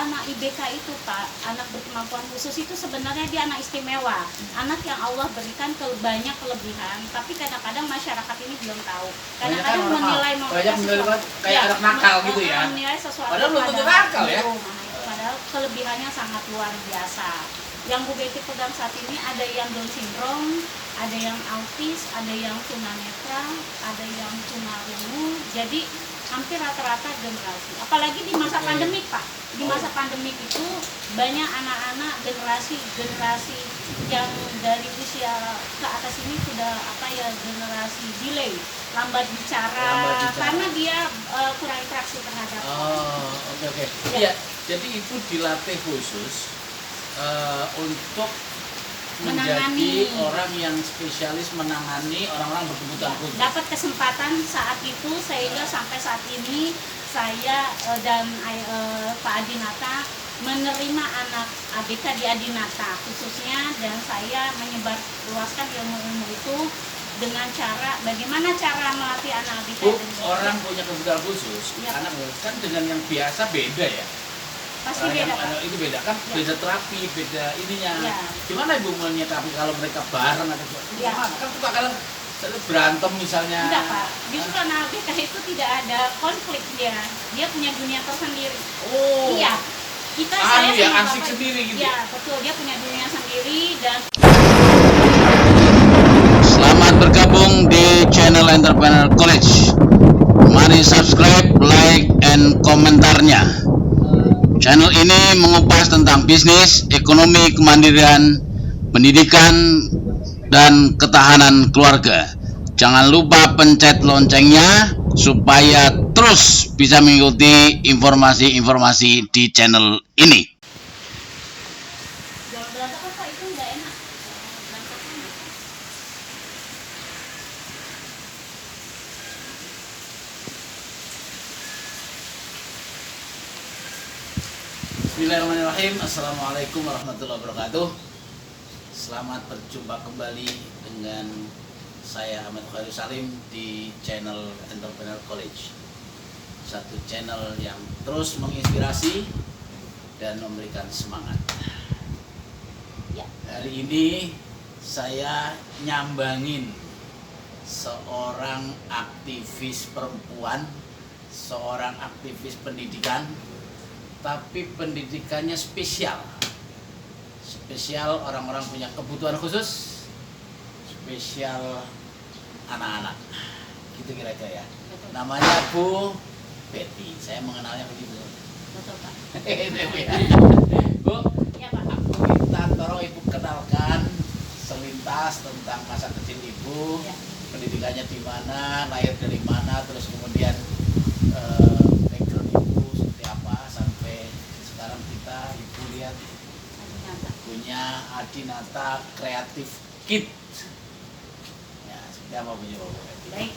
anak IBK itu Pak, anak berkemampuan khusus itu sebenarnya dia anak istimewa, anak yang Allah berikan banyak kelebihan, tapi kadang-kadang masyarakat ini belum tahu. Kadang-kadang menilai kayak anak nakal gitu ya. Menilai sesuatu padahal belum tentu nakal ya. Padahal kelebihannya sangat luar biasa. Yang Bu Betty pegang saat ini ada yang Down syndrome, ada yang autis, ada yang tunanetra, ada yang tunarungu. Jadi hampir rata-rata generasi. Apalagi di masa pandemik Pak. Di masa pandemik itu banyak anak-anak generasi yang dari usia ke atas ini sudah generasi delay, lambat bicara. Karena dia kurang interaksi terhadap. Oke. Iya. Jadi itu dilatih khusus untuk menjadi orang yang spesialis menangani orang-orang berkebutuhan khusus. Dapat kesempatan saat itu sehingga sampai saat ini saya dan Pak Adinata menerima anak ABK di Adinata khususnya, dan saya menyebarluaskan ilmu-ilmu itu dengan cara bagaimana cara melatih anak ABK. Orang punya kebutuhan khusus, anak kan dengan yang biasa beda ya. Pasti beda Pak. Itu beda kan, beda terapi, beda ininya. Gimana Ibu menyikapi kalau mereka bareng atau gimana? Kan suka kadang berantem misalnya. Tidak Pak, justru anak ABK itu tidak ada konflik dia punya dunia tersendiri. Iya, saya asik sendiri gitu. Iya betul, dia punya dunia sendiri. Dan selamat bergabung di channel Entrepreneur College. Mari subscribe, like, and komentarnya. Channel ini mengupas tentang bisnis, ekonomi, kemandirian, pendidikan, dan ketahanan keluarga. Jangan lupa pencet loncengnya supaya terus bisa mengikuti informasi-informasi di channel ini. Bismillahirrahmanirrahim. Assalamualaikum warahmatullahi wabarakatuh. Selamat berjumpa kembali dengan saya Ahmad Khairul Salim di channel Entrepreneur College. Satu channel yang terus menginspirasi dan memberikan semangat. Hari ini saya nyambangin seorang aktivis perempuan, seorang aktivis pendidikan, tapi pendidikannya spesial orang-orang punya kebutuhan khusus, spesial anak-anak gitu kira-kira ya. Betul. Namanya Bu Betty, saya mengenalnya begitu. Betul Pak. Bu, Ya Pak. aku minta tolong Ibu kenalkan selintas tentang masa kecil Ibu, pendidikannya di mana, lahir dari mana, terus kemudian background Ibu seperti apa sampai sekarang Ibu lihat punya Adinata Creative Kit. Ya, seperti apa punya Bu? Baik,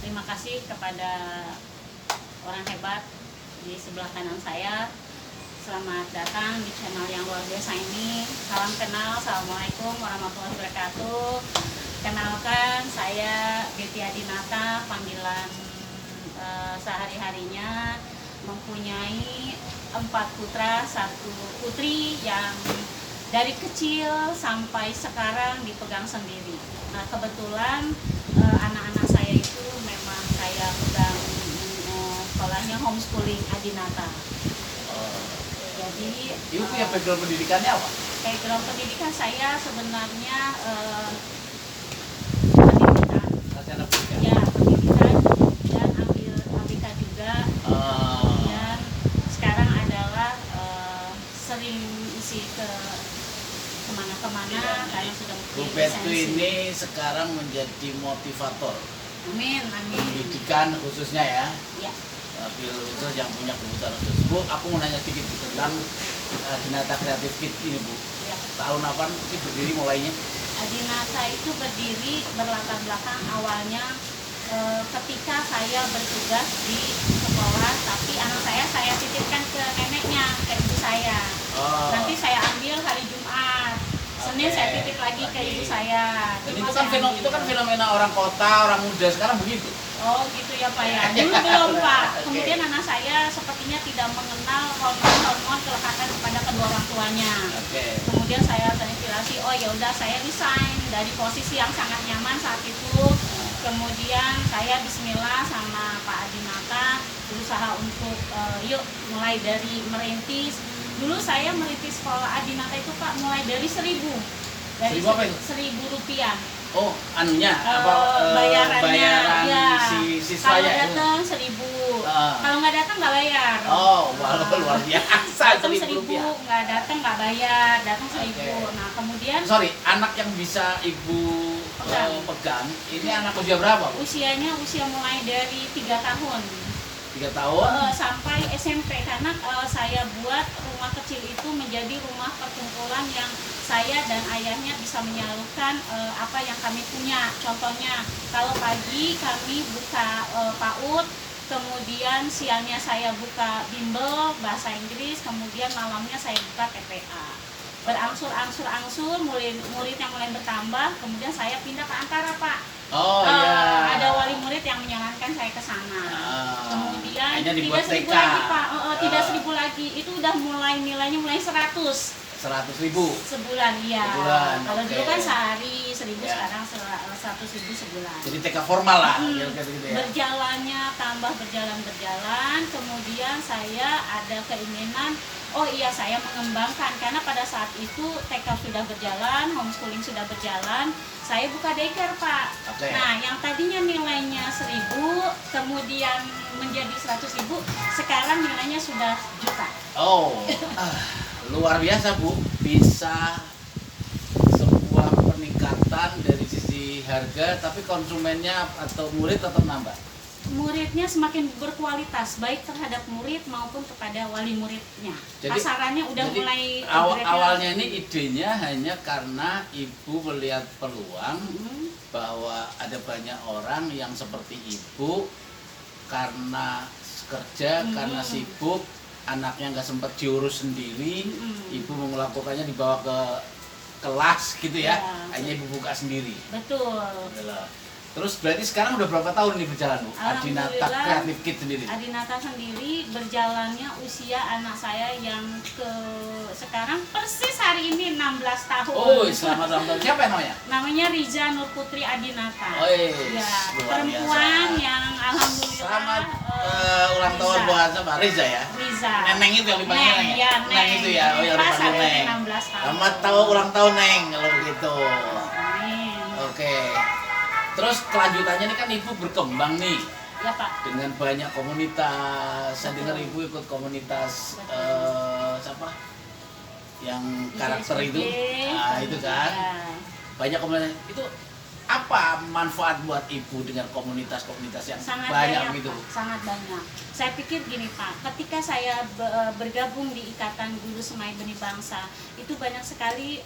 terima kasih kepada orang hebat di sebelah kanan saya. Selamat datang di channel yang luar biasa ini. Salam kenal, assalamualaikum warahmatullahi wabarakatuh. Kenalkan, saya Betty Adinata, panggilan sehari-harinya mempunyai 4 putra, 1 putri yang dari kecil sampai sekarang dipegang sendiri. Nah kebetulan anak-anak saya itu memang saya pegang sekolahnya homeschooling Adinata. Jadi Ibu punya background pendidikannya apa? Background pendidikan saya sebenarnya pendidikan. Ya, pendidikan dan ambil ABK juga. Dan sekarang adalah sering isi ke kemana-kemana karena sudah Bu Betty ini sekarang menjadi motivator. Amin. Pendidikan khususnya ya. Ya. Ambil khusus yang punya kebutuhan khusus. Bu, aku mau nanya sedikit tentang Adinata Creative Kit ini Bu. Ya. Tahun apa sih berdiri mulainya? Adinata itu berdiri berlatar belakang awalnya ketika saya bertugas di sekolah, tapi anak saya titipkan ke neneknya, ke ibu saya. Nanti saya ambil hari Jumat, Senin saya titip lagi ke ibu saya. Dan itu kan fenomena orang kota, orang muda sekarang begitu. Oh gitu ya Pak ya. Dulu belum Pak. Kemudian anak saya sepertinya tidak mengenal hormon-hormon kelekahan kedua orang tuanya. Oke. Kemudian saya terinspirasi, oh ya udah saya resign dari posisi yang sangat nyaman saat itu. Kemudian saya bismillah sama Pak Adinata berusaha untuk yuk mulai dari merintis. Dulu saya merintis sekolah Adinata itu Pak mulai dari 1.000. Dari 1.000 apa itu? 1.000 rupiah. Oh, anunya Bayarannya bayaran ya. si siswa Kalau ya? datang 1.000. Kalau nggak datang nggak bayar. Oh, walaupun luar biasa. Datang 1.000, 1.000 rupiah. nggak datang nggak bayar. Datang 1.000. Oke. Nah kemudian Sorry, anak yang bisa ibu pegang, ini anak usia berapa, Bu? usianya mulai dari 3 tahun 3 tahun? sampai SMP, karena saya buat rumah kecil itu menjadi rumah perkumpulan yang saya dan ayahnya bisa menyalurkan apa yang kami punya. Contohnya kalau pagi kami buka PAUD, kemudian siangnya saya buka bimbel bahasa Inggris, kemudian malamnya saya buka TPA. Berangsur-angsur muridnya mulai bertambah, kemudian saya pindah ke Antara Pak. Oh iya. Ada wali murid yang menyarankan saya ke sana. Kemudian Hanya tidak dibuat 1.000 TK. lagi Pak, tidak 1.000 lagi. Itu udah mulai nilainya mulai 100 100.000. sebulan, iya. Sebulan, Kalau dulu oke. kan sehari 1.000, Ya. sekarang 100.000 sebulan. Jadi TK formal lah, Hmm. kira-kira gitu ya. Berjalannya tambah berjalan, kemudian saya ada keinginan, oh iya saya mengembangkan, karena pada saat itu TK sudah berjalan, homeschooling sudah berjalan, saya buka daycare Pak. Oke. Nah yang tadinya nilainya 1.000, kemudian menjadi 100.000, sekarang nilainya sudah juta. Oh, luar biasa Bu, bisa sebuah peningkatan dari sisi harga, tapi konsumennya atau murid tetap nambah. Muridnya semakin berkualitas, baik terhadap murid maupun kepada wali muridnya. Jadi- Pasarannya udah Jadi mulai awalnya ini idenya hanya karena ibu melihat peluang Hmm. bahwa ada banyak orang yang seperti ibu karena kerja, karena sibuk, anaknya nggak sempat diurus sendiri, ibu melakukannya dibawa ke kelas gitu ya, Ya. hanya ibu buka sendiri. Betul. Gitu loh. Terus berarti sekarang udah berapa tahun nih berjalan Bu? Adinata Alhamdulillah. Creative Kid sendiri. Adinata sendiri berjalannya usia anak saya yang sekarang persis hari ini 16 tahun. Oh, selamat ulang tahun. Siapa yang namanya? Namanya Riza Nur Putri Adinata. Oh, Ya, luar perempuan biasa. yang alhamdulillah Selamat ulang tahun Riza. buat apa? Riza ya? Riza. Neneng itu yang dipanggil Neng, Ya, Neng itu ya, oh ya Pas dipanggil hari ini Neng. 16 tahun. Selamat tahun ulang tahun Neng kalau begitu. Amin. Oke. Terus kelanjutannya ini kan ibu berkembang nih Ya Pak. dengan banyak komunitas. Saya dengar ibu ikut komunitas siapa? Yang karakter itu. Nah, itu kan. Ya. Banyak komunitas itu apa manfaat buat ibu dengan komunitas-komunitas yang Sangat banyak banyak, gitu? Pak. Sangat banyak. Saya pikir gini Pak, ketika saya bergabung di Ikatan Guru Semai Benih Bangsa, itu banyak sekali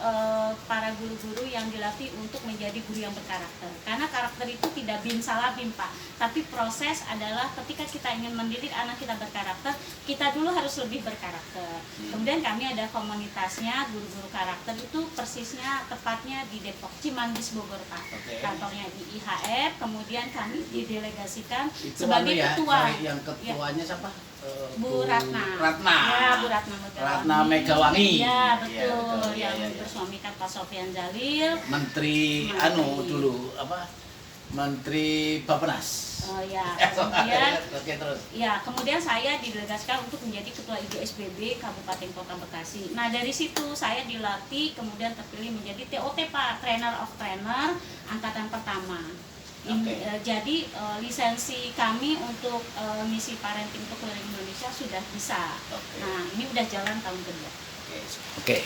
para guru-guru yang dilatih untuk menjadi guru yang berkarakter. Karena karakter itu tidak bim salah bim Pak, tapi proses adalah ketika kita ingin mendidik anak kita berkarakter, kita dulu harus lebih berkarakter. Kemudian kami ada komunitasnya, guru-guru karakter itu persisnya tepatnya di Depok, Cimanggis, Bogor Pak. Oke. Kantornya di IHF, kemudian kami didelegasikan Itu sebagai anu ya, ketua. yang ketuanya siapa? Bu Ratna. Ratna. Ya, Bu Ratna Megawati. Ratna Megawati. Ya, Iya, betul. betul. Iya, Yang iya, iya. bersuamikan Pak Sofian Jalil. Menteri dulu apa? Menteri Bappenas. Oh ya, kemudian Oke, terus. ya, kemudian saya didelegasikan untuk menjadi ketua IGSBB Kabupaten Kota Bekasi. Nah, dari situ saya dilatih kemudian terpilih menjadi TOT Pak, Trainer of Trainer angkatan pertama. Oke. Jadi lisensi kami untuk misi parenting untuk keliling Indonesia sudah bisa. Oke. Nah, ini udah jalan tahun kedua. Oke.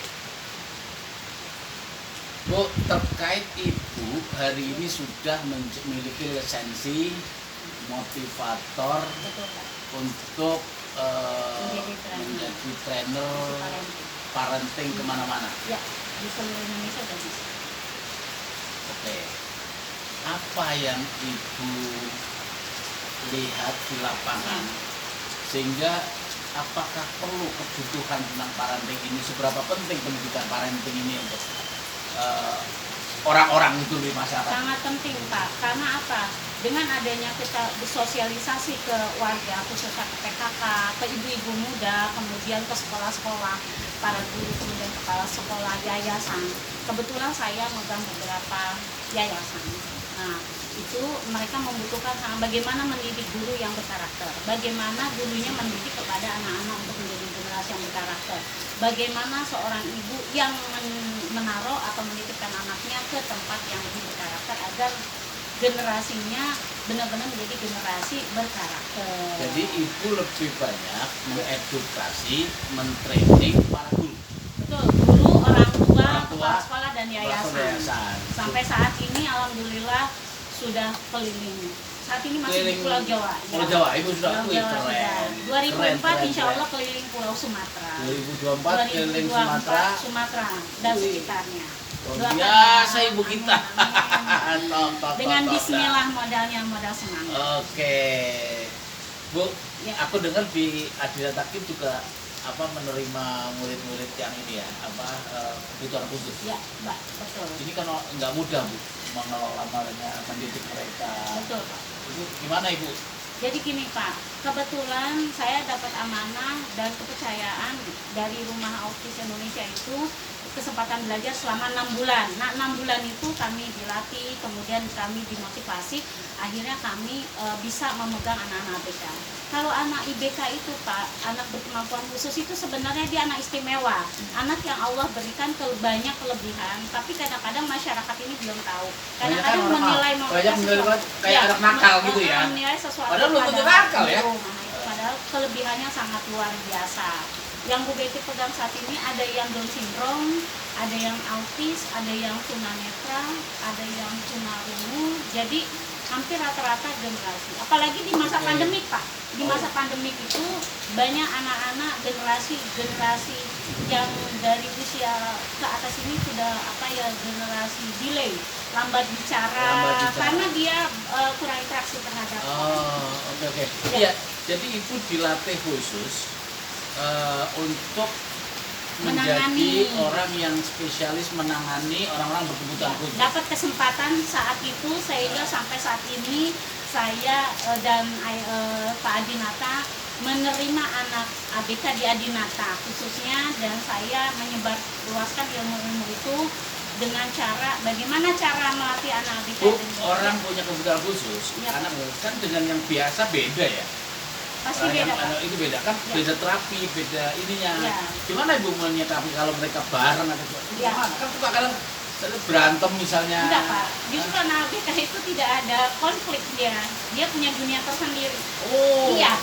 Bu, terkait ibu hari ini sudah memiliki lisensi motivator Betul Pak. untuk Menjadi trainer. menjadi trainer Parenting. parenting kemana-mana. Ya, di seluruh Indonesia udah bisa. Oke. Apa yang ibu lihat di lapangan sehingga apakah perlu kebutuhan tentang parenting ini, seberapa penting pendidikan parenting ini untuk orang-orang itu di masyarakat? Sangat penting Pak, karena apa? Dengan adanya kita bersosialisasi ke warga, khususnya ke PKK, ke ibu-ibu muda, kemudian ke sekolah-sekolah, para guru, kemudian kepala sekolah, yayasan. Kebetulan saya megang beberapa yayasan. Nah, itu mereka membutuhkan bagaimana mendidik guru yang berkarakter, bagaimana gurunya mendidik kepada anak-anak untuk menjadi generasi yang berkarakter, bagaimana seorang ibu yang menaruh atau menitipkan anaknya ke tempat yang lebih berkarakter agar generasinya benar-benar menjadi generasi berkarakter. Jadi ibu lebih banyak mengedukasi, mentraining para guru. Betul, guru, orang tua, Orang tua, kepala sekolah dan yayasan. Sampai saat ini alhamdulillah sudah keliling. Saat ini masih di Pulau Jawa. Pulau Jawa, ibu sudah Pulau akui, Jawa keren. 2004 insya Allah keliling Pulau Sumatera. 2024 keliling Sumatera. Sumatera dan sekitarnya. Luar biasa ibu kita. Dengan bismillah modalnya modal semangat. Oke. Bu, Ya. aku dengar di Adina Takim juga menerima murid-murid yang ini ya, kebutuhan khusus. Ya, Mbak, betul. Ini kan nggak mudah Bu mengelola mendidik mereka. Betul, Pak. Ibu gimana Ibu? Jadi gini Pak, kebetulan saya dapat amanah dan kepercayaan dari Rumah Autis Indonesia itu kesempatan belajar selama 6 bulan. Nah 6 bulan itu kami dilatih, kemudian kami dimotivasi, akhirnya kami bisa memegang anak-anak ABK. Kalau anak IBK itu Pak, anak berkemampuan khusus itu sebenarnya dia anak istimewa, anak yang Allah berikan banyak kelebihan, tapi kadang-kadang masyarakat ini belum tahu. Kadang-kadang menilai kayak anak nakal gitu ya. Menilai sesuatu Padahal belum tentu nakal ya. Padahal kelebihannya sangat luar biasa. Yang Bu Betty pegang saat ini ada yang Down syndrome, ada yang autis, ada yang tunanetra, ada yang tunarungu. Jadi hampir rata-rata generasi. Apalagi di masa pandemik Pak. Di masa pandemik itu banyak anak-anak generasi yang dari usia ke atas ini sudah generasi delay, lambat bicara. Karena dia kurang interaksi terhadap oke. Iya, jadi ibu dilatih khusus untuk menjadi orang yang spesialis menangani orang-orang berkebutuhan khusus. Dapat kesempatan saat itu sehingga sampai saat ini saya dan Pak Adinata menerima anak ABK di Adinata khususnya, dan saya menyebarluaskan ilmu-ilmu itu dengan cara bagaimana cara melatih anak ABK. Orang punya kebutuhan khusus, ya, anak kan dengan yang biasa beda ya. Pasti beda Pak. Itu beda kan, ya. Beda terapi, beda ininya. Ya. Gimana ibu menyikapi kalau mereka bareng atau ya. Kan suka kadang berantem misalnya. Enggak Pak, justru anak ABK itu tidak ada konflik, dia punya dunia tersendiri. Oh. Iya,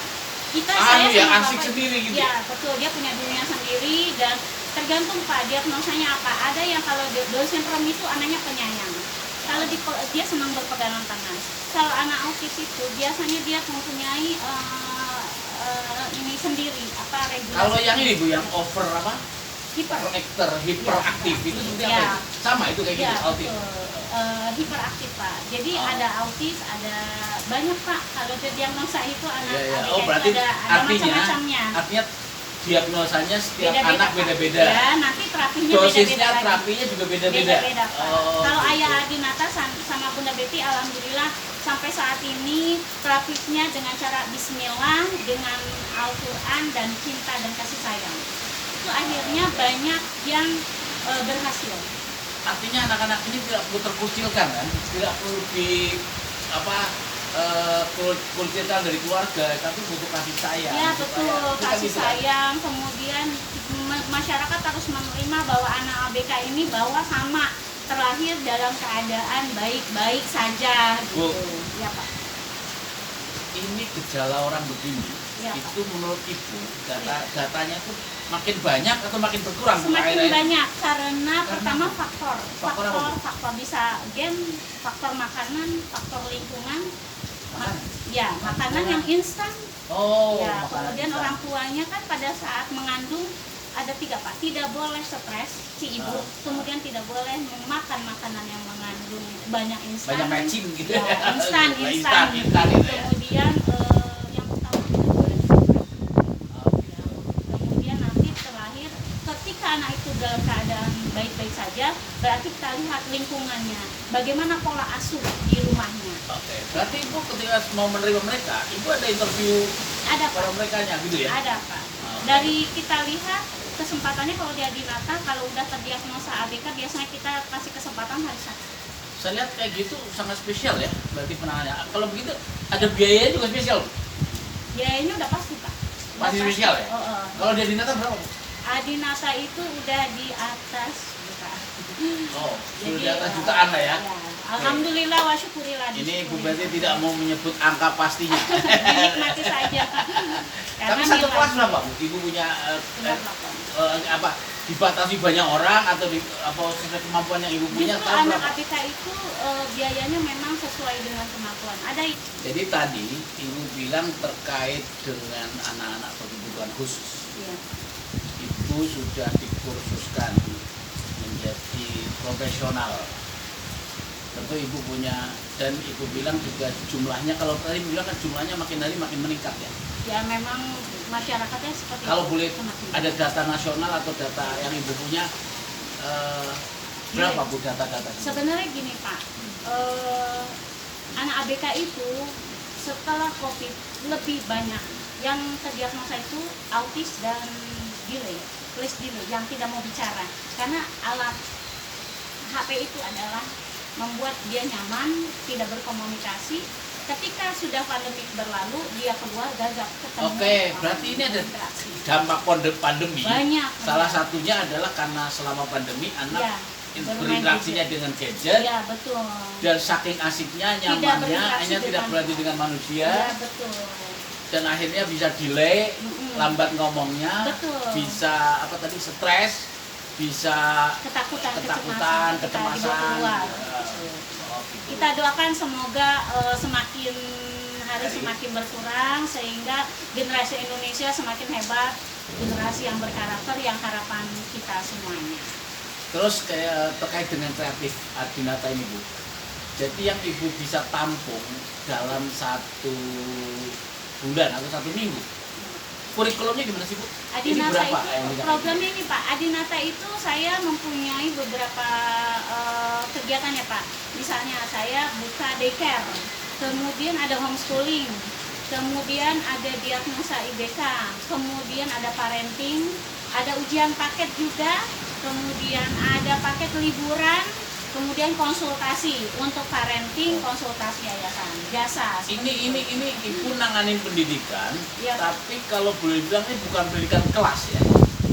saya ya, sama asik Bapak, sendiri gitu. Ya betul, dia punya dunia sendiri dan tergantung Pak diagnosanya apa. Ada yang kalau Down syndrome itu anaknya penyayang, kalau dia senang berpegangan tangan. Kalau anak autis itu biasanya dia mempunyai ini sendiri regulasi. Kalau yang ini Bu, yang over hiperaktif itu seperti apa? Sama itu kayak gitu autis. Hiperaktif Pak. Jadi ada autis, ada banyak Pak. Kalau diagnosa itu anak ABK berarti itu ada macam-macamnya. Artinya diagnosanya setiap beda-beda, anak beda-beda. Ya, nanti terapinya dosisnya, beda-beda. terapinya juga beda-beda. Kalau Ayah Adinata sama Bunda Betty alhamdulillah sampai saat ini terapisnya dengan cara bismillah, dengan Al-Quran dan cinta dan kasih sayang. Itu akhirnya banyak yang berhasil. Artinya anak-anak ini tidak perlu terkucilkan kan? Tidak perlu kucilkan dari keluarga, tapi butuh kasih sayang. Ya betul, kasih sayang. Kemudian masyarakat harus menerima bahwa anak ABK ini bahwa sama terlahir dalam keadaan baik-baik saja. Gitu. Ya Pak. Ini gejala orang begini, ya, itu Pak. Menurut Ibu, datanya tuh makin banyak atau makin berkurang? Semakin banyak karena pertama faktor bisa gen, faktor makanan, faktor lingkungan. Ya, makanan yang instan. Ya, kemudian instan. Orang tuanya kan pada saat mengandung ada 3 Pak, tidak boleh stres si ibu, kemudian tidak boleh memakan makanan yang mengandung banyak instan. Banyak matching gitu ya. Instan. Kemudian yang pertama tidak boleh kemudian nanti terlahir ketika anak itu dalam keadaan baik-baik saja, berarti kita lihat lingkungannya, bagaimana pola asuh di rumahnya. Oke, berarti Ibu ketika mau menerima mereka, Ibu ada interview Ada para Pak, merekanya gitu ya? ada Pak. Oke. Dari kita lihat kesempatannya kalau di Adinata, kalau udah terdiagnosa ABK biasanya kita kasih kesempatan hari Sabtu. Saya lihat kayak gitu sangat spesial ya, berarti penanganannya. Kalau begitu ada biayanya juga spesial. Biayanya udah pasti Pak. Udah Pasti spesial ya? Kalau di Adinata berapa? Bu? Adinata itu udah di atas jutaan. Oh, sudah di atas jutaan lah ya. Alhamdulillah wa syukurillah. Ini Bu Betty tidak mau menyebut angka pastinya. Dinikmati saja. Tapi satu kelas berapa Bu? Ibu punya apa? Dibatasi banyak orang atau apa sesuai kemampuan yang Ibu punya? Justru anak ABK itu biayanya memang sesuai dengan kemampuan. Ada. Jadi tadi Ibu bilang terkait dengan anak-anak berkebutuhan khusus. Iya. Ibu sudah dikursuskan menjadi profesional. Tentu Ibu punya, dan Ibu bilang juga jumlahnya, kalau tadi bilang kan jumlahnya makin hari makin meningkat ya. Ya memang masyarakatnya seperti Kalau boleh semakin ada data nasional atau data yang Ibu punya, berapa Bu data-data? Sebenarnya gini Pak, anak ABK itu setelah COVID lebih banyak yang terdiagnosa itu autis dan delay, flash delay yang tidak mau bicara, karena alat HP itu adalah membuat dia nyaman, tidak berkomunikasi. Ketika sudah pandemi berlalu, dia keluar gagap ketemu. Oke, berarti ini ada dampak pandemi. Banyak. Salah satunya adalah karena selama pandemi anak Ya, berinteraksinya dengan gadget. Ya betul. Dan saking asiknya, Tidak nyamannya, berinteraksi hanya tidak dengan- berlatih dengan manusia. Ya betul. Dan akhirnya bisa delay, lambat ngomongnya, Betul. bisa apa tadi, stres, bisa Ketakutan, kecemasan. kita keluar. Oh, gitu. Kita doakan semoga semakin hari semakin berkurang sehingga generasi Indonesia semakin hebat, generasi yang berkarakter, yang harapan kita semuanya. Terus kayak terkait dengan kreatif Adinata ini Bu. Jadi yang Ibu bisa tampung dalam 1 bulan atau 1 minggu, kurikulumnya gimana sih Bu? Ini Adinata berapa itu yang bisa- programnya ini Pak. Adinata itu saya mempunyai beberapa kegiatan ya Pak. Misalnya saya buka daycare, kemudian ada homeschooling, kemudian ada diagnosa IBK, kemudian ada parenting, ada ujian paket juga, kemudian ada paket liburan, kemudian konsultasi untuk parenting, konsultasi yayasan, jasa. Ini Ibu nanganin pendidikan, Iya. tapi kalau boleh bilang ini bukan pendidikan kelas ya.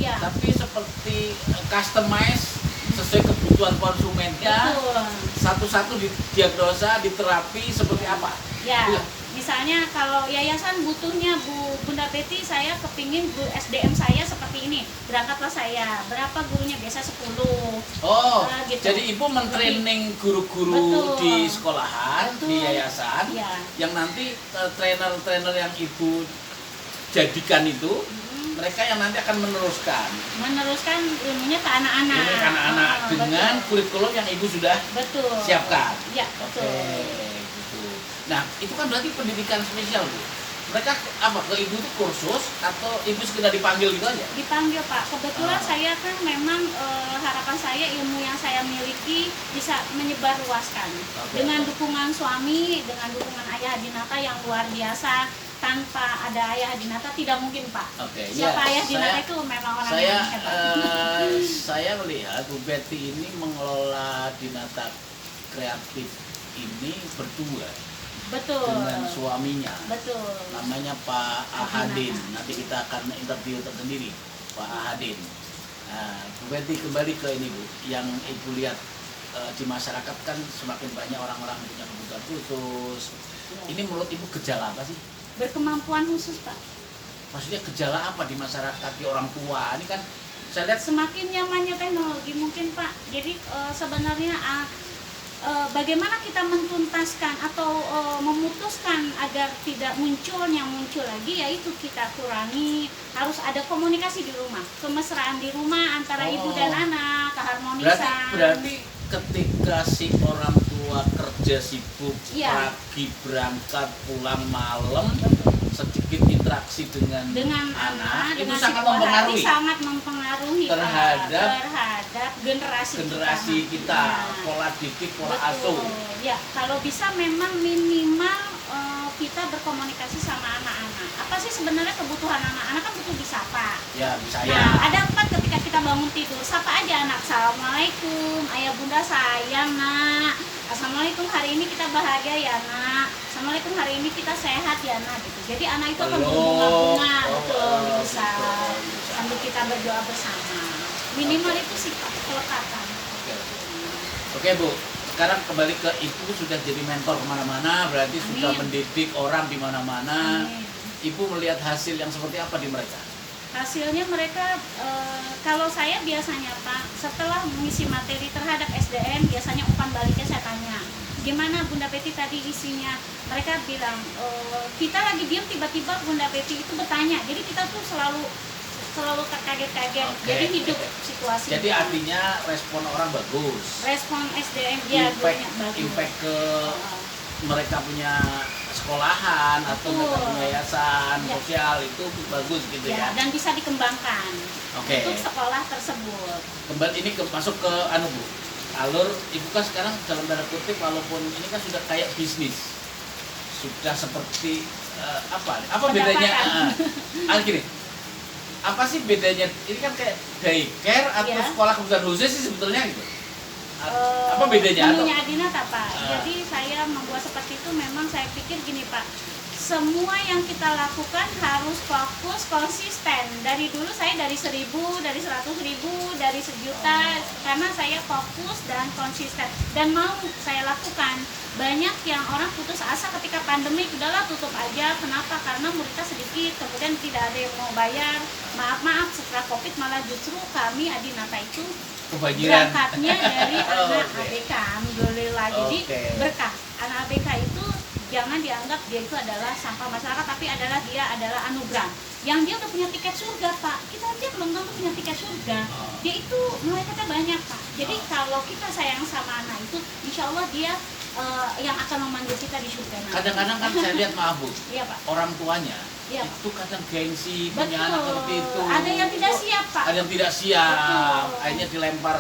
Ya, Tapi seperti customize sesuai kebutuhan konsumennya, betul. satu-satu didiagnosa, diterapi seperti apa. Ya, Iya. misalnya kalau yayasan butuhnya Bunda Betty, saya kepingin guru SDM saya seperti ini, berangkatlah saya. Berapa gurunya? Biasa 10. Oh, Gitu. jadi Ibu mentraining guru-guru Betul. di sekolahan, Betul. di yayasan, Iya. yang nanti trainer-trainer yang Ibu jadikan itu, mereka yang nanti akan meneruskan. Meneruskan ilmunya ke anak-anak. Ini kan anak-anak Oh, dengan betul. kurikulum yang Ibu sudah Betul. siapkan. Ya, Oke, betul. gitu. Nah, itu kan berarti pendidikan spesial, Bu. Mereka apa, ke Ibu itu kursus atau Ibu sekedar dipanggil gitu aja? Dipanggil Pak. Kebetulan Ah. saya kan memang harapan saya ilmu yang saya miliki bisa menyebar luaskan. Oke. Dengan dukungan suami, dengan dukungan ayah Adinata yang luar biasa. Tanpa ada ayah Adinata tidak mungkin Pak. Oke, Siapa ayah Adinata saya- itu memang orang Saya yang hebat. saya melihat Bu Betty ini mengelola Dinata Kreatif ini berdua Betul. dengan suaminya. Betul. Namanya Pak Ahadin. Adinata. Nanti kita akan interview tersendiri Pak Ahadin. Nah, Bu Betty kembali ke ini Bu, yang Ibu lihat di masyarakat kan semakin banyak orang-orang yang punya kebutuhan khusus. Ya. Ini menurut Ibu gejala apa sih? Berkemampuan khusus Pak. Maksudnya gejala apa di masyarakat, di orang tua? Ini kan saya lihat Semakin nyamannya teknologi mungkin Pak. Jadi sebenarnya bagaimana kita mentuntaskan atau memutuskan agar tidak muncul yang muncul lagi, yaitu kita kurangi, harus ada komunikasi di rumah, kemesraan di rumah antara ibu dan anak, keharmonisan. berarti ketika si orang tua kerja sibuk, Iya. pagi berangkat pulang malam, sedikit interaksi dengan dengan anak, itu dengan sangat situasi mempengaruhi sangat mempengaruhi Pak, terhadap terhadap generasi kita, Nah, pola didik, pola betul. asuh. Ya, kalau bisa memang minimal kita berkomunikasi sama anak-anak. Apa sih sebenarnya kebutuhan anak-anak? Kan butuh disapa. Ya, bisa ya. Nah, ada 4 ketika kita bangun tidur, sapa aja anak. Assalamualaikum, ayah bunda sayang nak. Assalamualaikum, hari ini kita bahagia ya nak. Assalamualaikum, hari ini kita sehat ya nak. Gitu. Jadi anak itu akan berbunga-bunga, betul, bisa. Sambil kita berdoa bersama. Minimal itu sifat kelekatan. Oke Bu, sekarang kembali ke Ibu sudah jadi mentor kemana-mana, berarti Amin. sudah mendidik orang di mana-mana. Amin. Ibu melihat hasil yang seperti apa di mereka? Hasilnya mereka, kalau saya biasanya Pak, setelah mengisi materi terhadap SDM, biasanya umpan baliknya saya tanya, gimana Bunda Peti tadi isinya? Mereka bilang, kita lagi diam tiba-tiba Bunda Peti itu bertanya, jadi kita tuh selalu kaget-kaget, Oke. jadi hidup situasi. Jadi artinya respon orang bagus. Respon SDM ya banyak bagus. Impact ke mereka punya sekolahan atau mereka Betul. punya yayasan Ya. sosial itu bagus gitu Ya, ya. dan bisa dikembangkan Oke. untuk sekolah tersebut. Kembali ini masuk ke Bu. Alur Ibu kan sekarang dalam tanda kutip walaupun ini kan sudah kayak bisnis. Sudah seperti apa bedanya? Gini. Apa sih bedanya? Ini kan kayak daycare atau Ya. sekolah kebutuhan khusus sih sebetulnya gitu. Apa bedanya? Menunya Adinata Pak. Ah. Jadi saya membuat seperti itu memang saya pikir gini Pak. Semua yang kita lakukan harus fokus, konsisten. Dari dulu saya dari 1.000, dari 100.000, dari 1.000.000 karena saya fokus dan konsisten dan mau saya lakukan. Banyak yang orang putus asa ketika pandemi, udahlah tutup aja. Kenapa? Karena muridnya sedikit, kemudian tidak ada yang mau bayar. Maaf, setelah Covid malah justru kami Adinata itu Kebanjiran. berangkatnya dari Oh, anak oke. ABK, alhamdulillah. Jadi Oke. berkah. Anak ABK itu jangan dianggap dia itu adalah sampah masyarakat, tapi dia adalah anugerah. Yang dia udah punya tiket surga Pak. Kita aja belum tentu punya tiket surga. Dia itu malaikatnya banyak Pak. Jadi kalau kita sayang sama anak itu, insya Allah dia yang akan memanggil kita di surga nanti. Kadang-kadang kan saya lihat maaf Bu, Iya Pak. orang tuanya Iya, itu kadang gengsi Betul. punya anak seperti itu. Ada yang tidak siap Pak. Ada yang tidak siap. Betul. Akhirnya dilempar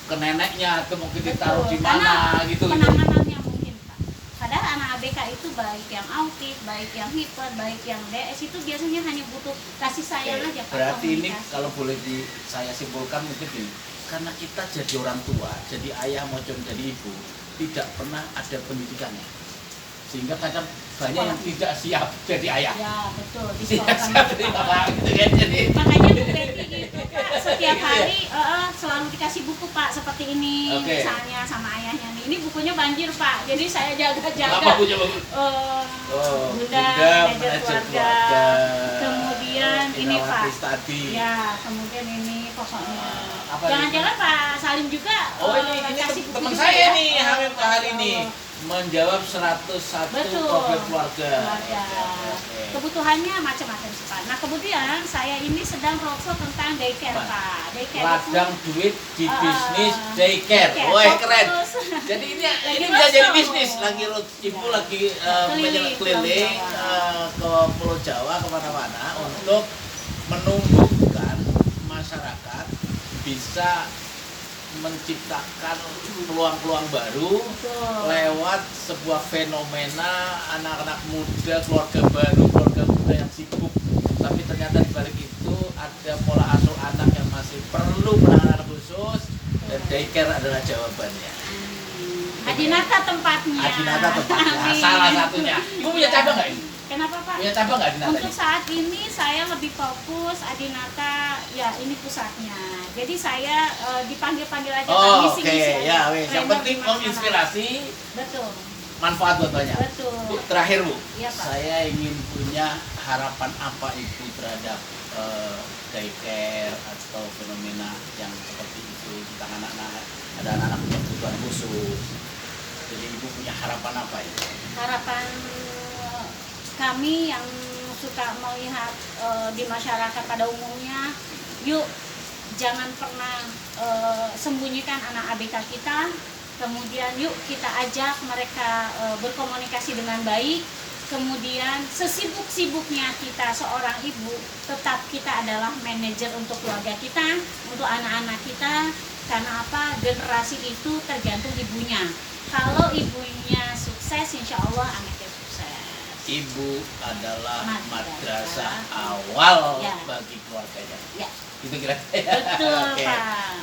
ke neneknya atau mungkin ditaruh Betul. di mana gitu. Penanganannya mungkin Pak. Padahal anak ABK itu baik yang autis, baik yang hiper, baik yang DS itu biasanya hanya butuh kasih sayang aja Pak. Berarti ini komunikasi. kalau boleh saya simpulkan mungkin ini, karena kita jadi orang tua, jadi ayah maupun jadi ibu, tidak pernah ada pendidikannya, sehingga kadang banyak yang tidak siap jadi ayah. Ya betul. Di Tidak sekolah siap kami, jadi Pak. bapak gitu kan jadi. Makanya Bu Betty gitu Pak, setiap hari selalu dikasih buku Pak seperti ini, Oke. misalnya sama ayahnya nih. Ini bukunya banjir Pak, jadi saya jaga-jaga. Apa punya bagus? Bunda, manajer keluarga. Kemudian ini Pak. Tadi. Ya, kemudian ini pokoknya. Apa Jangan-jangan Pak Salim juga Oh ini kasih buku teman juga saya ya? nih Hamid Pak hari ini menjawab 101 Betul. problem keluarga. Keluarga. Oke. Kebutuhannya macam-macam sih Pak. Nah kemudian saya ini sedang roadshow tentang daycare Apa? Pak. Daycare Ladang duit di Ah, bisnis daycare. daycare, Woi fokus. keren. Jadi ini Lagi bisa jadi roadshow. bisnis lagi ibu Ya. lagi Keliling keliling Pulau Jawa. ke Pulau Jawa kemana-mana untuk menumbuhkan masyarakat bisa menciptakan peluang-peluang baru Betul. lewat sebuah fenomena anak-anak muda, keluarga baru, keluarga muda yang sibuk, tapi ternyata di balik itu ada pola asuh anak yang masih perlu penanganan khusus dan daycare adalah jawabannya. Adinata tempatnya. Adinata tempatnya, Amin. salah satunya. Ibu punya cabang nggak ini? Kenapa Pak? Punya cabang nggak Adinata Untuk ini? saat ini saya lebih fokus Adinata, ya ini pusatnya. Jadi saya dipanggil-panggil aja Pak, Oh, oke, ngisi-ngisi aja. ya wes. Yang Trainer penting di mana-mana. menginspirasi, Betul, manfaat buat banyak. betul. Bu, terakhir Bu, Iya, Pak. saya ingin punya harapan apa Ibu terhadap daycare atau fenomena yang seperti itu tentang anak-anak, ada anak-anak punya kebutuhan khusus. Jadi Ibu punya harapan apa itu? Harapan kami yang suka melihat di masyarakat pada umumnya, yuk jangan pernah sembunyikan anak ABK kita. Kemudian yuk kita ajak mereka berkomunikasi dengan baik. Kemudian sesibuk-sibuknya kita seorang ibu, tetap kita adalah manajer untuk keluarga kita, untuk anak-anak kita. Karena apa? Generasi itu tergantung ibunya. Kalau ibunya sukses, insya Allah anaknya sukses. Ibu adalah Madrasah madrasah awal Ya. bagi keluarganya. Ya, Itu kira. betul Oke. Pak.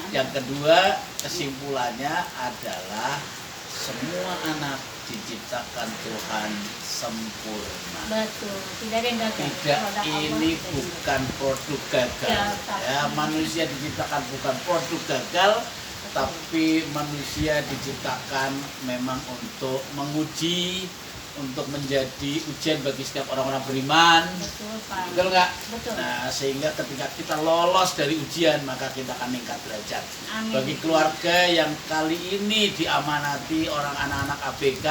Yang kedua, kesimpulannya adalah semua anak diciptakan Tuhan sempurna. Betul, tidak ada yang gagal. Tidak, Produk Allah ini tidak ada yang bukan produk gagal. Ya, tapi- Ya, manusia diciptakan bukan produk gagal, Betul. tapi manusia diciptakan memang untuk menguji, untuk menjadi ujian bagi setiap orang-orang beriman. Betul Pak. Betul nggak? Betul. Nah, sehingga ketika kita lolos dari ujian, maka kita akan meningkat derajat. Amin. Bagi keluarga yang kali ini diamanati orang anak-anak ABK,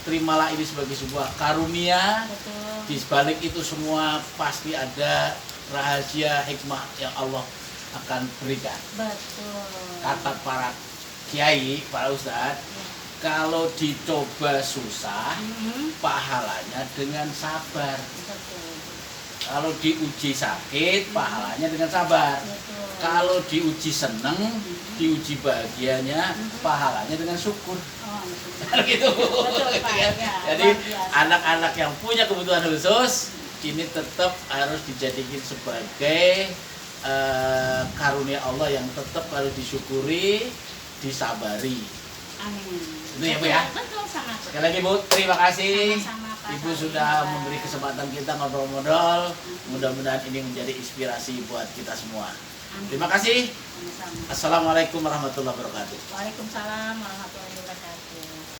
terimalah ini sebagai sebuah karunia. Betul. Di sebalik itu semua pasti ada rahasia hikmah yang Allah akan berikan. Betul. Kata para kiai, para ustadz, Ya. kalau dicoba susah, Mhm. pahalanya dengan sabar. Betul. Kalau diuji sakit, pahalanya dengan sabar. Betul. Kalau diuji seneng, diuji bahagianya, pahalanya dengan syukur. Oh, betul. Kan gitu. Betul, Pak. Ya. Ya, Jadi luar biasa. anak-anak yang punya kebutuhan khusus ini tetap harus dijadikan sebagai karunia Allah yang tetap harus disyukuri, disabari. Amin. Itu ya, Bu, ya? Betul, sangat betul. Sekali lagi Bu, terima kasih. Sama-sama, Pak. Ibu sudah memberi kesempatan kita ngobrol-ngobrol. Mudah-mudahan ini menjadi inspirasi buat kita semua. Amin. Terima kasih. Sama-sama. Assalamualaikum warahmatullahi wabarakatuh. Waalaikumsalam warahmatullahi wabarakatuh.